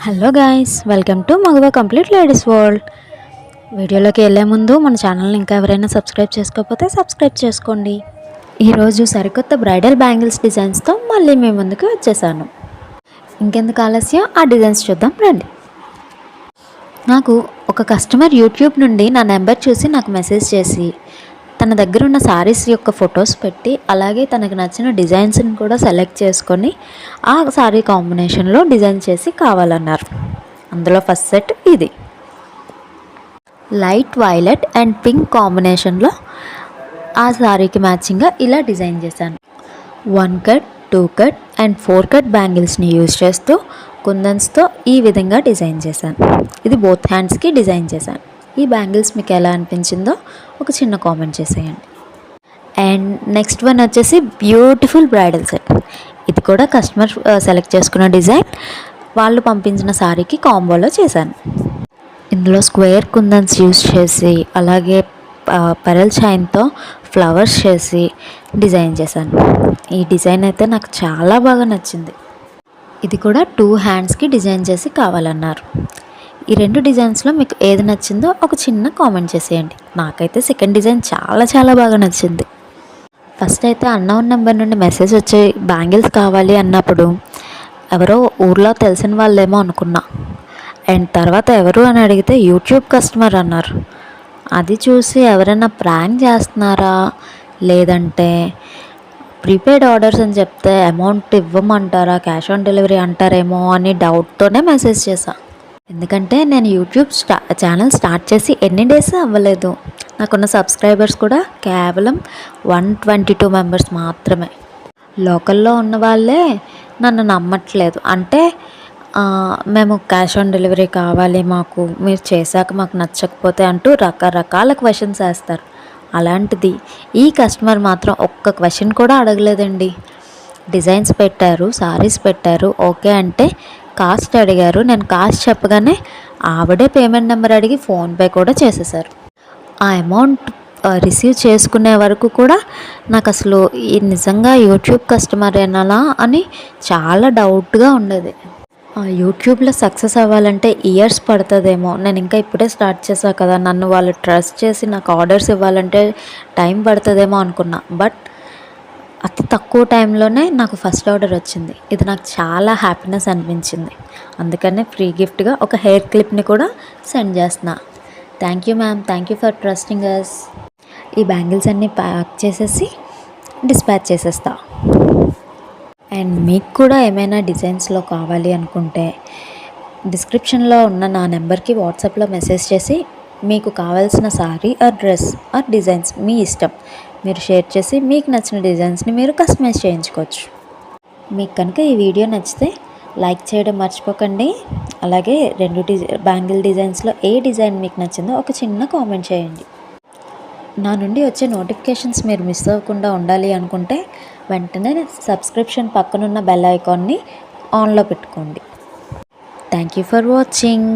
Hello guys, welcome to మగవా complete ladies world. వీడియోలోకి వెళ్ళే ముందు మన ఛానల్ని ఇంకా ఎవరైనా సబ్స్క్రైబ్ చేసుకోకపోతే సబ్స్క్రైబ్ చేసుకోండి. ఈరోజు సరికొత్త బ్రైడల్ బ్యాంగిల్స్ డిజైన్స్తో మళ్ళీ మీ ముందుకు వచ్చేసాను. ఇంకెందుకు ఆలస్యం, ఆ డిజైన్స్ చూద్దాం రండి. నాకు ఒక కస్టమర్ యూట్యూబ్ నుండి నా నెంబర్ చూసి నాకు మెసేజ్ చేసి తన దగ్గర ఉన్న శారీస్ యొక్క ఫొటోస్ పెట్టి అలాగే తనకు నచ్చిన డిజైన్స్ని కూడా సెలెక్ట్ చేసుకొని ఆ శారీ కాంబినేషన్లో డిజైన్ చేసి కావాలన్నారు. అందులో ఫస్ట్ సెట్ ఇది లైట్ వైలెట్ అండ్ పింక్ కాంబినేషన్లో ఆ శారీకి మ్యాచింగ్గా ఇలా డిజైన్ చేశాను. 1 కట్ 2 కట్ అండ్ 4 కట్ బ్యాంగిల్స్ని యూజ్ చేస్తూ కుందన్స్తో ఈ విధంగా డిజైన్ చేశాను. ఇది బోత్ హ్యాండ్స్కి డిజైన్ చేశాను. ఈ బ్యాంగిల్స్ మీకు ఎలా అనిపించిందో ఒక చిన్న కామెంట్ చేసేయండి. అండ్ నెక్స్ట్ వన్ వచ్చేసి బ్యూటిఫుల్ బ్రైడల్ సెట్. ఇది కూడా కస్టమర్ సెలెక్ట్ చేసుకున్న డిజైన్ వాళ్ళు పంపించిన శారీకి కాంబోలో చేశాను. ఇందులో స్క్వేర్ కుందన్స్ యూజ్ చేసి అలాగే పెరల్ చైన్తో ఫ్లవర్స్ చేసి డిజైన్ చేశాను. ఈ డిజైన్ అయితే నాకు చాలా బాగా నచ్చింది. ఇది కూడా 2 హ్యాండ్స్కి డిజైన్ చేసి కావాలన్నారు. ఈ 2 డిజైన్స్లో మీకు ఏది నచ్చిందో ఒక చిన్న కామెంట్ చేసేయండి. నాకైతే సెకండ్ డిజైన్ చాలా బాగా నచ్చింది. ఫస్ట్ అయితే అన్నోన్ నెంబర్ నుండి మెసేజ్ వచ్చి బ్యాంగిల్స్ కావాలి అన్నప్పుడు ఎవరో ఊర్లో తెలిసిన వాళ్ళేమో అనుకున్నా. అండ్ తర్వాత ఎవరు అని అడిగితే యూట్యూబ్ కస్టమర్ అన్నారు. అది చూసి ఎవరైనా ప్రాంక్ చేస్తున్నారా లేదంటే ప్రీపెయిడ్ ఆర్డర్స్ అని చెప్తే అమౌంట్ ఇవ్వమంటారా, క్యాష్ ఆన్ డెలివరీ అంటారేమో అని డౌట్తోనే మెసేజ్ చేశాను. ఎందుకంటే నేను యూట్యూబ్ ఛానల్ స్టార్ట్ చేసి ఎన్ని డేస్ అవ్వలేదు. నాకున్న సబ్స్క్రైబర్స్ కూడా కేవలం 122 మెంబర్స్ మాత్రమే. లోకల్లో ఉన్న వాళ్ళే నన్ను నమ్మట్లేదు. అంటే మేము క్యాష్ ఆన్ డెలివరీ కావాలి, మాకు మీరు చేశాక మాకు నచ్చకపోతే అంటూ రకరకాల క్వశ్చన్స్ వేస్తారు. అలాంటిది ఈ కస్టమర్ మాత్రం ఒక్క క్వశ్చన్ కూడా అడగలేదండి. డిజైన్స్ పెట్టారు, సారీస్ పెట్టారు, ఓకే అంటే కాస్ట్ అడిగారు. నేను కాస్ట్ చెప్పగానే ఆవిడే పేమెంట్ నెంబర్ అడిగి ఫోన్పే కూడా చేసేసారు. ఆ అమౌంట్ రిసీవ్ చేసుకునే వరకు కూడా నాకు అసలు ఈ నిజంగా యూట్యూబ్ కస్టమర్ ఏనా అని చాలా డౌట్గా ఉండేది. యూట్యూబ్లో సక్సెస్ అవ్వాలంటే ఇయర్స్ పడుతుందేమో, నేను ఇంకా ఇప్పుడే స్టార్ట్ చేశా కదా, నన్ను వాళ్ళు ట్రస్ట్ చేసి నాకు ఆర్డర్స్ ఇవ్వాలంటే టైం పడుతుందేమో అనుకున్నా. బట్ అతి తక్కువ టైంలోనే నాకు ఫస్ట్ ఆర్డర్ వచ్చింది. ఇది నాకు చాలా హ్యాపీనెస్ అనిపించింది. అందుకనే ఫ్రీ గిఫ్ట్గా ఒక హెయిర్ క్లిప్ని కూడా సెండ్ చేస్తున్నా. Thank you ma'am, thank you for trusting us. ఈ బ్యాంగిల్స్ అన్నీ ప్యాక్ చేసేసి డిస్పాచ్ చేసేస్తా. అండ్ మీకు కూడా ఏమైనా డిజైన్స్లో కావాలి అనుకుంటే డిస్క్రిప్షన్లో ఉన్న నా నెంబర్కి వాట్సాప్లో మెసేజ్ చేసి మీకు కావాల్సిన sari or dress or designs మీ ఇష్టం మీరు షేర్ చేసి మీకు నచ్చిన డిజైన్స్ని మీరు కస్టమైజ్ చేయించుకోవచ్చు. మీకు కనుక ఈ వీడియో నచ్చితే లైక్ చేయడం మర్చిపోకండి. అలాగే 2 బ్యాంగిల్ డిజైన్స్లో ఏ డిజైన్ మీకు నచ్చిందో ఒక చిన్న కామెంట్ చేయండి. నా నుండి వచ్చే నోటిఫికేషన్స్ మీరు మిస్ అవ్వకుండా ఉండాలి అనుకుంటే వెంటనే సబ్స్క్రిప్షన్ పక్కనున్న బెల్ ఐకాన్ని ఆన్లో పెట్టుకోండి. Thank you for watching.